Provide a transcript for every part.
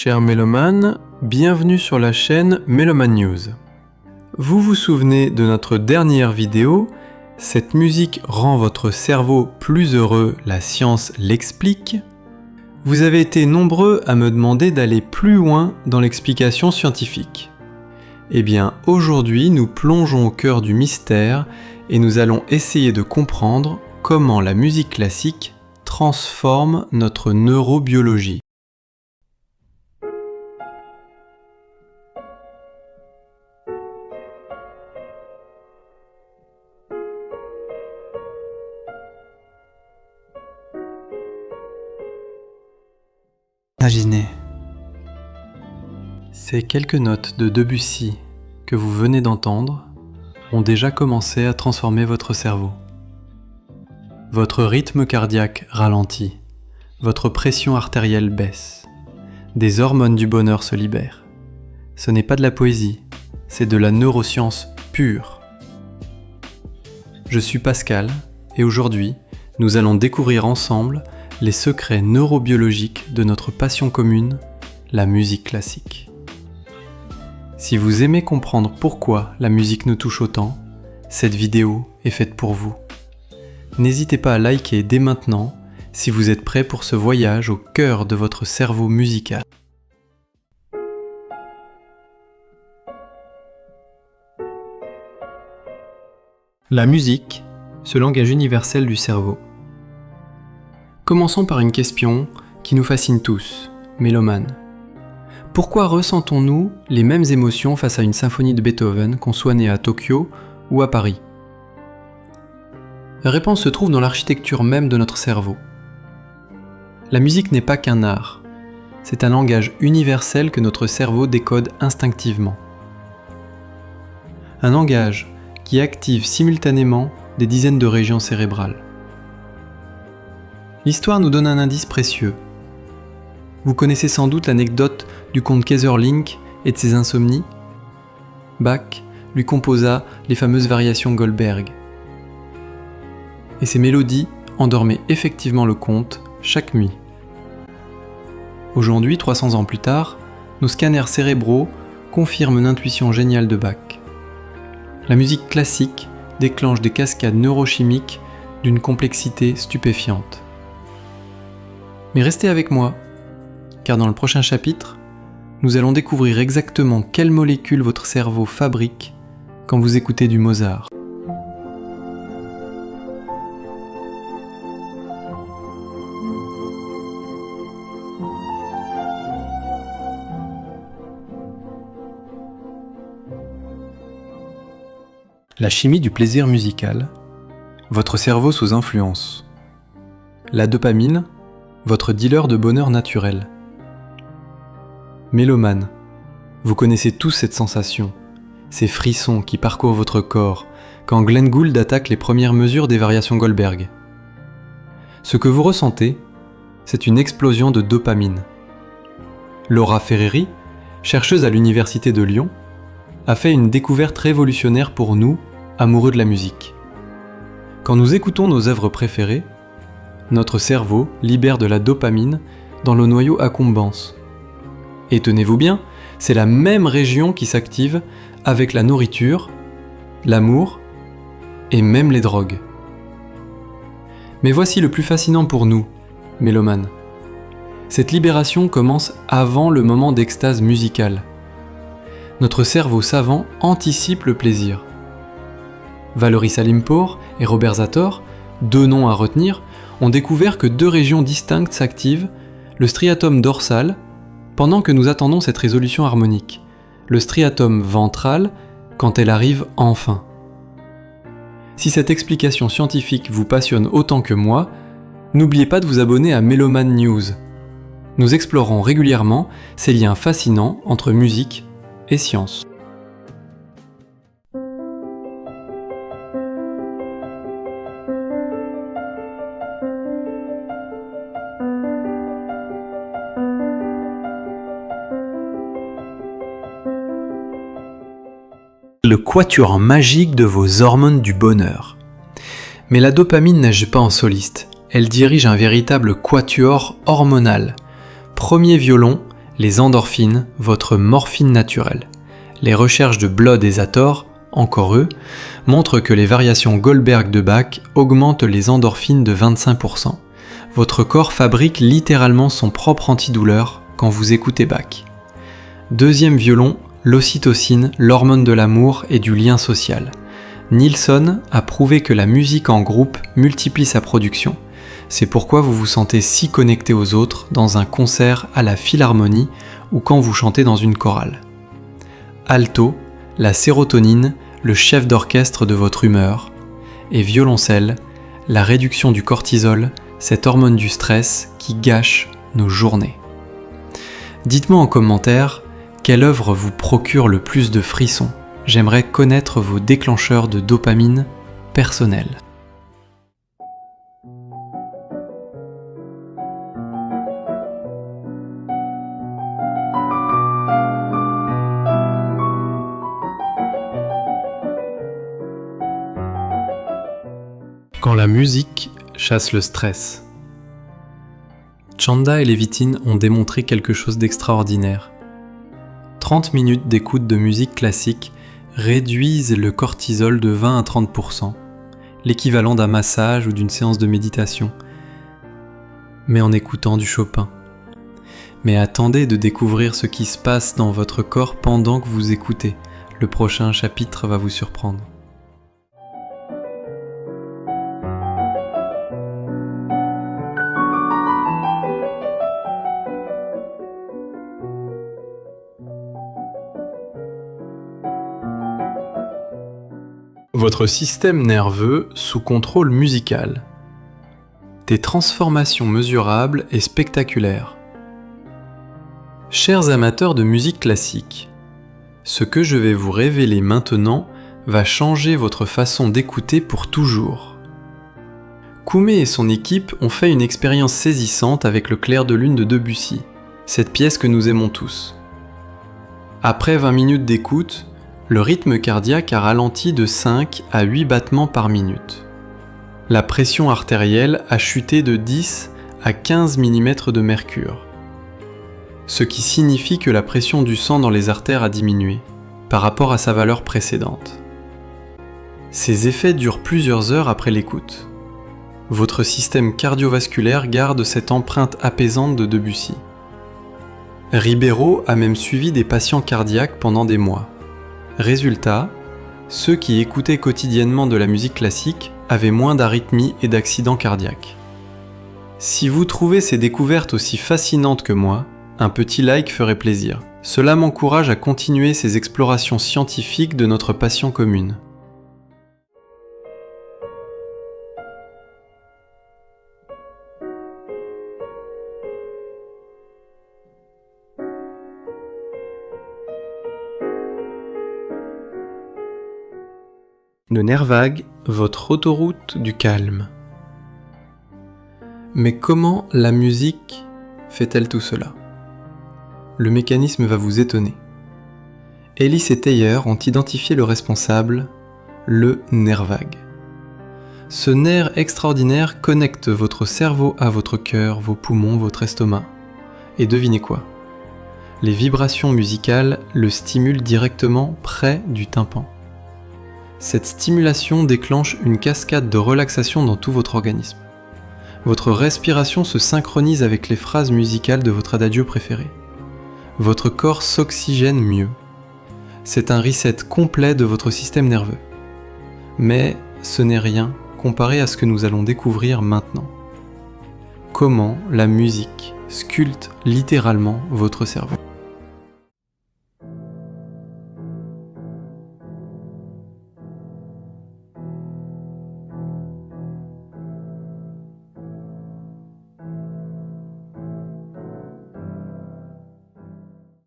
chers mélomanes, bienvenue sur la chaîne Méloman News. Vous vous souvenez de notre dernière vidéo, cette musique rend votre cerveau plus heureux, la science l'explique. Vous avez été nombreux à me demander d'aller plus loin dans l'explication scientifique. Eh bien, aujourd'hui, nous plongeons au cœur du mystère et nous allons essayer de comprendre comment la musique classique transforme notre neurobiologie. Imaginez. Ces quelques notes de Debussy que vous venez d'entendre ont déjà commencé à transformer votre cerveau. Votre rythme cardiaque ralentit, votre pression artérielle baisse, des hormones du bonheur se libèrent. Ce n'est pas de la poésie, c'est de la neuroscience pure. Je suis Pascal et aujourd'hui, nous allons découvrir ensemble les secrets neurobiologiques de notre passion commune, la musique classique. Si vous aimez comprendre pourquoi la musique nous touche autant, cette vidéo est faite pour vous. N'hésitez pas à liker dès maintenant si vous êtes prêt pour ce voyage au cœur de votre cerveau musical. La musique, ce langage universel du cerveau. Commençons par une question qui nous fascine tous, mélomanes. Pourquoi ressentons-nous les mêmes émotions face à une symphonie de Beethoven, qu'on soit né à Tokyo ou à Paris ? La réponse se trouve dans l'architecture même de notre cerveau. La musique n'est pas qu'un art, c'est un langage universel que notre cerveau décode instinctivement. Un langage qui active simultanément des dizaines de régions cérébrales. L'histoire nous donne un indice précieux. Vous connaissez sans doute l'anecdote du comte Kaiserling et de ses insomnies. Bach lui composa les fameuses variations Goldberg. Et ces mélodies endormaient effectivement le comte chaque nuit. Aujourd'hui, 300 ans plus tard, nos scanners cérébraux confirment l'intuition géniale de Bach. La musique classique déclenche des cascades neurochimiques d'une complexité stupéfiante. Mais restez avec moi, car dans le prochain chapitre, nous allons découvrir exactement quelles molécules votre cerveau fabrique quand vous écoutez du Mozart. La chimie du plaisir musical, votre cerveau sous influence. La dopamine, votre dealer de bonheur naturel. Mélomane, vous connaissez tous cette sensation, ces frissons qui parcourent votre corps quand Glenn Gould attaque les premières mesures des variations Goldberg. Ce que vous ressentez, c'est une explosion de dopamine. Laura Ferreri, chercheuse à l'Université de Lyon, a fait une découverte révolutionnaire pour nous, amoureux de la musique. Quand nous écoutons nos œuvres préférées, notre cerveau libère de la dopamine dans le noyau accumbens. Et tenez-vous bien, c'est la même région qui s'active avec la nourriture, l'amour et même les drogues. Mais voici le plus fascinant pour nous, mélomanes. Cette libération commence avant le moment d'extase musicale. Notre cerveau savant anticipe le plaisir. Valery Salimpour et Robert Zator, deux noms à retenir, ont découvert que deux régions distinctes s'activent, le striatum dorsal, pendant que nous attendons cette résolution harmonique, le striatum ventral, quand elle arrive enfin. Si cette explication scientifique vous passionne autant que moi, n'oubliez pas de vous abonner à Méloman News. Nous explorons régulièrement ces liens fascinants entre musique et science. Le quatuor magique de vos hormones du bonheur. Mais la dopamine n'agit pas en soliste, elle dirige un véritable quatuor hormonal. Premier violon, Les endorphines, votre morphine naturelle. Les recherches de Blood et Zator, encore eux, montrent que les variations Goldberg de Bach augmentent les endorphines de 25%. Votre corps fabrique littéralement son propre antidouleur quand vous écoutez Bach. Deuxième violon, l'ocytocine, l'hormone de l'amour et du lien social. Nilsson a prouvé que la musique en groupe multiplie sa production. C'est pourquoi vous vous sentez si connecté aux autres dans un concert à la Philharmonie ou quand vous chantez dans une chorale. Alto, la sérotonine, le chef d'orchestre de votre humeur. Et violoncelle, la réduction du cortisol, cette hormone du stress qui gâche nos journées. Dites-moi en commentaire quelle œuvre vous procure le plus de frissons. J'aimerais connaître vos déclencheurs de dopamine personnels. Quand la musique chasse le stress. Chanda et Levitin ont démontré quelque chose d'extraordinaire. 30 minutes d'écoute de musique classique réduisent le cortisol de 20 à 30%, l'équivalent d'un massage ou d'une séance de méditation, mais en écoutant du Chopin. Mais attendez de découvrir ce qui se passe dans votre corps pendant que vous écoutez. Le prochain chapitre va vous surprendre. Votre système nerveux sous contrôle musical. Des transformations mesurables et spectaculaires. Chers amateurs de musique classique, ce que je vais vous révéler maintenant va changer votre façon d'écouter pour toujours. Koumé et son équipe ont fait une expérience saisissante avec le clair de lune de Debussy, cette pièce que nous aimons tous. Après 20 minutes d'écoute, le rythme cardiaque a ralenti de 5 à 8 battements par minute. La pression artérielle a chuté de 10 à 15 mm de mercure, ce qui signifie que la pression du sang dans les artères a diminué par rapport à sa valeur précédente. Ces effets durent plusieurs heures après l'écoute. Votre système cardiovasculaire garde cette empreinte apaisante de Debussy. Ribeiro a même suivi des patients cardiaques pendant des mois. Résultat, ceux qui écoutaient quotidiennement de la musique classique avaient moins d'arythmies et d'accidents cardiaques. Si vous trouvez ces découvertes aussi fascinantes que moi, un petit like ferait plaisir. Cela m'encourage à continuer ces explorations scientifiques de notre passion commune. Le nerf vague, votre autoroute du calme. Mais comment la musique fait-elle tout cela ? Le mécanisme va vous étonner. Ellis et Thayer ont identifié le responsable, le nerf vague. Ce nerf extraordinaire connecte votre cerveau à votre cœur, vos poumons, votre estomac. Et devinez quoi ? Les vibrations musicales le stimulent directement près du tympan. Cette stimulation déclenche une cascade de relaxation dans tout votre organisme. Votre respiration se synchronise avec les phrases musicales de votre adagio préféré. Votre corps s'oxygène mieux. C'est un reset complet de votre système nerveux. Mais ce n'est rien comparé à ce que nous allons découvrir maintenant. Comment la musique sculpte littéralement votre cerveau.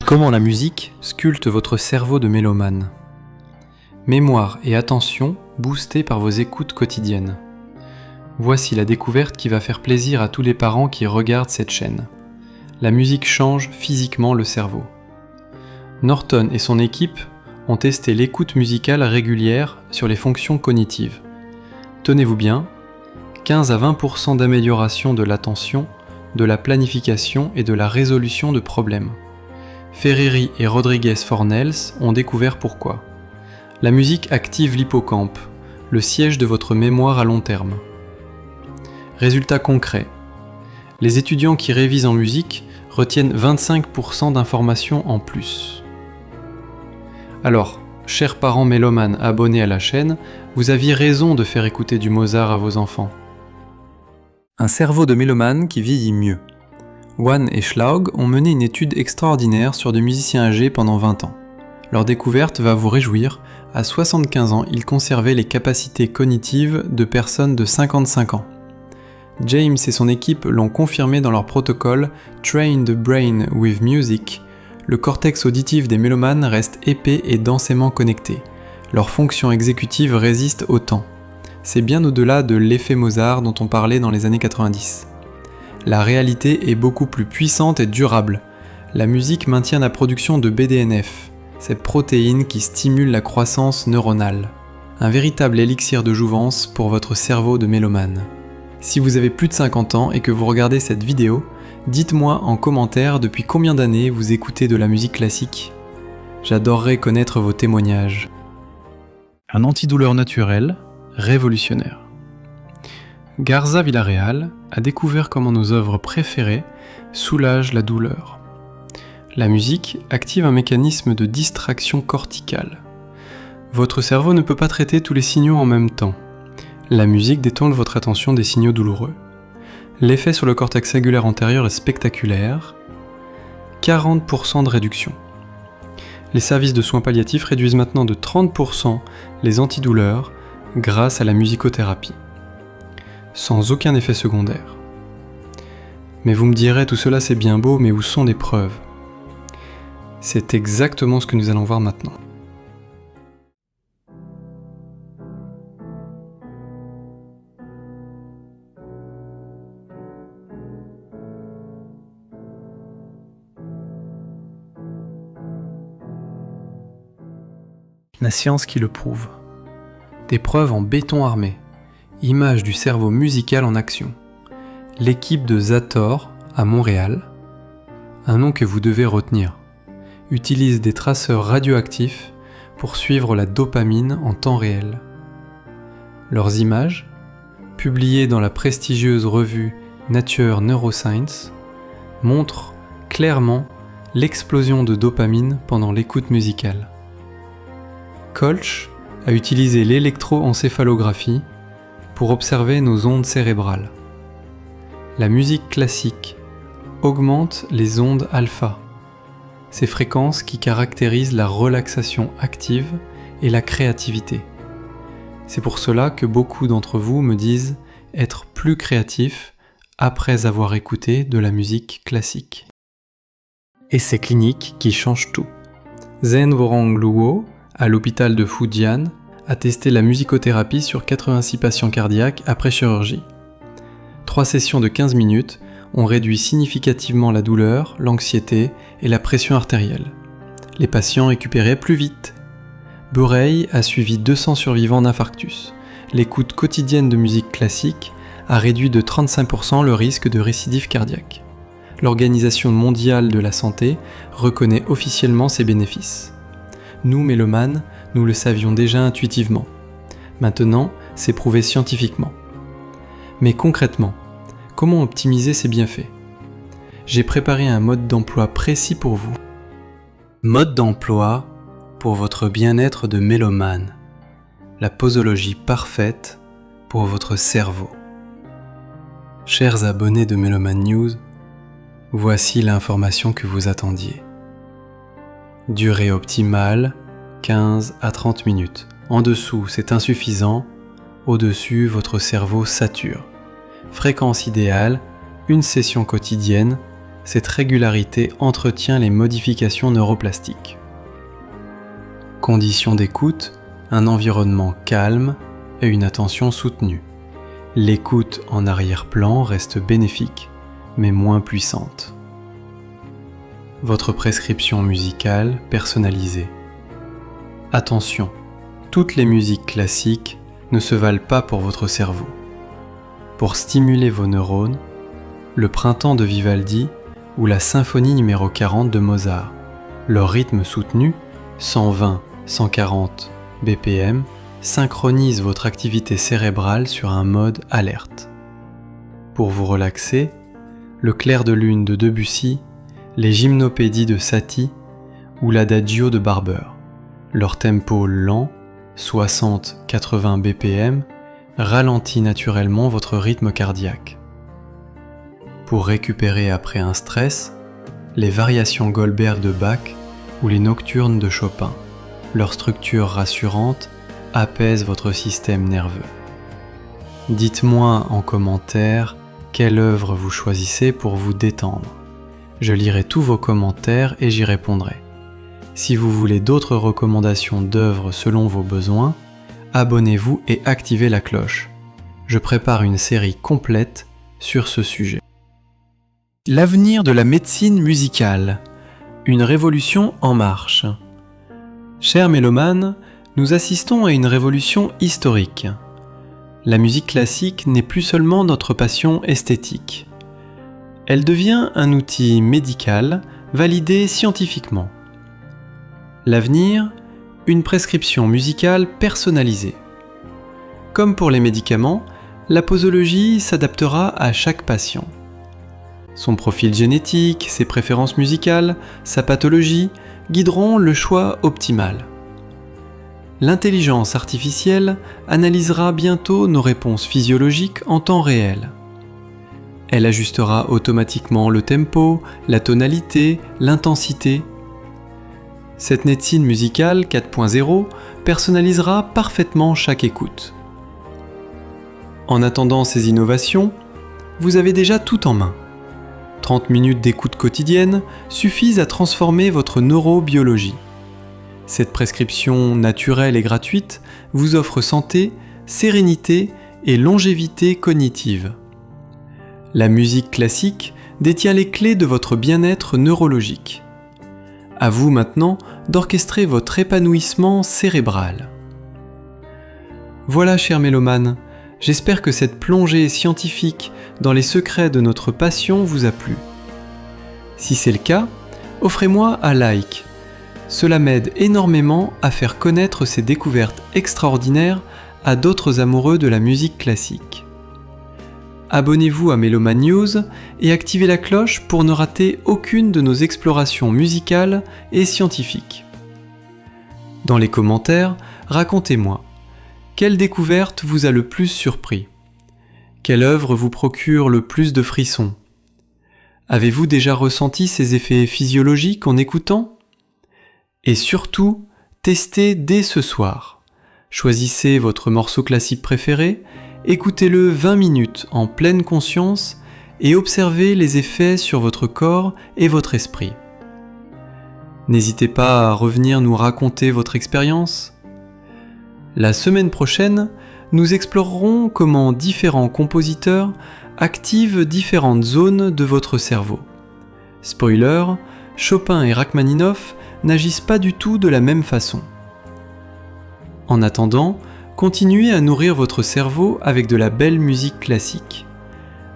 Comment la musique sculpte votre cerveau de mélomane. Mémoire et attention boostées par vos écoutes quotidiennes. Voici la découverte qui va faire plaisir à tous les parents qui regardent cette chaîne. La musique change physiquement le cerveau. Norton et son équipe ont testé l'écoute musicale régulière sur les fonctions cognitives. Tenez-vous bien, 15 à 20% d'amélioration de l'attention, de la planification et de la résolution de problèmes. Ferreri et Rodriguez-Fornels ont découvert pourquoi. La musique active l'hippocampe, le siège de votre mémoire à long terme. Résultat concret. Les étudiants qui révisent en musique retiennent 25% d'informations en plus. Alors, chers parents mélomanes abonnés à la chaîne, vous aviez raison de faire écouter du Mozart à vos enfants. Un cerveau de mélomane qui vieillit mieux. Wan et Schlaug ont mené une étude extraordinaire sur des musiciens âgés pendant 20 ans. Leur découverte va vous réjouir, à 75 ans, ils conservaient les capacités cognitives de personnes de 55 ans. James et son équipe l'ont confirmé dans leur protocole Train the Brain with Music. Le cortex auditif des mélomanes reste épais et densément connecté. Leur fonction exécutive résiste au temps. C'est bien au-delà de l'effet Mozart dont on parlait dans les années 90. La réalité est beaucoup plus puissante et durable. La musique maintient la production de BDNF, cette protéine qui stimule la croissance neuronale. Un véritable élixir de jouvence pour votre cerveau de mélomane. Si vous avez plus de 50 ans et que vous regardez cette vidéo, dites-moi en commentaire depuis combien d'années vous écoutez de la musique classique. J'adorerais connaître vos témoignages. Un antidouleur naturel, révolutionnaire. Garza Villarreal a découvert comment nos œuvres préférées soulagent la douleur. La musique active un mécanisme de distraction corticale. Votre cerveau ne peut pas traiter tous les signaux en même temps. La musique détourne votre attention des signaux douloureux. L'effet sur le cortex cingulaire antérieur est spectaculaire. 40% de réduction. Les services de soins palliatifs réduisent maintenant de 30% les antidouleurs grâce à la musicothérapie. Sans aucun effet secondaire. Mais vous me direz, tout cela c'est bien beau, mais où sont les preuves ? C'est exactement ce que nous allons voir maintenant. La science qui le prouve. Des preuves en béton armé. Image du cerveau musical en action. L'équipe de Zator, à Montréal, un nom que vous devez retenir, utilise des traceurs radioactifs pour suivre la dopamine en temps réel. Leurs images, publiées dans la prestigieuse revue Nature Neuroscience, montrent clairement l'explosion de dopamine pendant l'écoute musicale. Kolch a utilisé l'électroencéphalographie pour observer nos ondes cérébrales. La musique classique augmente les ondes alpha, ces fréquences qui caractérisent la relaxation active et la créativité. C'est pour cela que beaucoup d'entre vous me disent être plus créatifs après avoir écouté de la musique classique. Essai clinique qui change tout. Zhen Worong Luo, à l'hôpital de Fujian, a testé la musicothérapie sur 86 patients cardiaques après chirurgie. 3 sessions de 15 minutes ont réduit significativement la douleur, l'anxiété et la pression artérielle. Les patients récupéraient plus vite. Borei a suivi 200 survivants d'infarctus. L'écoute quotidienne de musique classique a réduit de 35% le risque de récidive cardiaque. L'Organisation mondiale de la santé reconnaît officiellement ces bénéfices. Nous, mélomanes, nous le savions déjà intuitivement. Maintenant, c'est prouvé scientifiquement. Mais concrètement, comment optimiser ces bienfaits ? J'ai préparé un mode d'emploi précis pour vous. Mode d'emploi pour votre bien-être de mélomane. La posologie parfaite pour votre cerveau. Chers abonnés de Méloman News, voici l'information que vous attendiez. Durée optimale, 15 à 30 minutes. En dessous, c'est insuffisant. Au-dessus, votre cerveau sature. Fréquence idéale, une session quotidienne. Cette régularité entretient les modifications neuroplastiques. Conditions d'écoute, un environnement calme et une attention soutenue. L'écoute en arrière-plan reste bénéfique, mais moins puissante. Votre prescription musicale personnalisée. Attention, toutes les musiques classiques ne se valent pas pour votre cerveau. Pour stimuler vos neurones, le Printemps de Vivaldi ou la Symphonie numéro 40 de Mozart. Leur rythme soutenu, 120-140 BPM, synchronise votre activité cérébrale sur un mode alerte. Pour vous relaxer, le clair de lune de Debussy, les gymnopédies de Satie ou l'adagio de Barber. Leur tempo lent, 60-80 BPM, ralentit naturellement votre rythme cardiaque. Pour récupérer après un stress, les variations Goldberg de Bach ou les nocturnes de Chopin. Leur structure rassurante apaise votre système nerveux. Dites-moi en commentaire quelle œuvre vous choisissez pour vous détendre. Je lirai tous vos commentaires et j'y répondrai. Si vous voulez d'autres recommandations d'œuvres selon vos besoins, abonnez-vous et activez la cloche. Je prépare une série complète sur ce sujet. L'avenir de la médecine musicale. Une révolution en marche. Chers mélomanes, nous assistons à une révolution historique. La musique classique n'est plus seulement notre passion esthétique. Elle devient un outil médical validé scientifiquement. L'avenir, une prescription musicale personnalisée. Comme pour les médicaments, la posologie s'adaptera à chaque patient. Son profil génétique, ses préférences musicales, sa pathologie guideront le choix optimal. L'intelligence artificielle analysera bientôt nos réponses physiologiques en temps réel. Elle ajustera automatiquement le tempo, la tonalité, l'intensité. Cette médecine musicale 4.0 personnalisera parfaitement chaque écoute. En attendant ces innovations, vous avez déjà tout en main. 30 minutes d'écoute quotidienne suffisent à transformer votre neurobiologie. Cette prescription naturelle et gratuite vous offre santé, sérénité et longévité cognitive. La musique classique détient les clés de votre bien-être neurologique. À vous maintenant d'orchestrer votre épanouissement cérébral. Voilà, chers mélomanes, j'espère que cette plongée scientifique dans les secrets de notre passion vous a plu. Si c'est le cas, offrez-moi un like. Cela m'aide énormément à faire connaître ces découvertes extraordinaires à d'autres amoureux de la musique classique. Abonnez-vous à Méloman News et activez la cloche pour ne rater aucune de nos explorations musicales et scientifiques. Dans les commentaires, racontez-moi, quelle découverte vous a le plus surpris? Quelle œuvre vous procure le plus de frissons? Avez-vous déjà ressenti ces effets physiologiques en écoutant? Et surtout, testez dès ce soir. Choisissez votre morceau classique préféré, écoutez-le 20 minutes en pleine conscience et observez les effets sur votre corps et votre esprit. N'hésitez pas à revenir nous raconter votre expérience. La semaine prochaine, nous explorerons comment différents compositeurs activent différentes zones de votre cerveau. Spoiler, Chopin et Rachmaninoff n'agissent pas du tout de la même façon. En attendant, continuez à nourrir votre cerveau avec de la belle musique classique.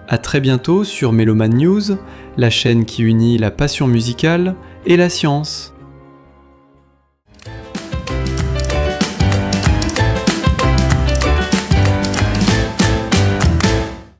À très bientôt sur Méloman News, la chaîne qui unit la passion musicale et la science.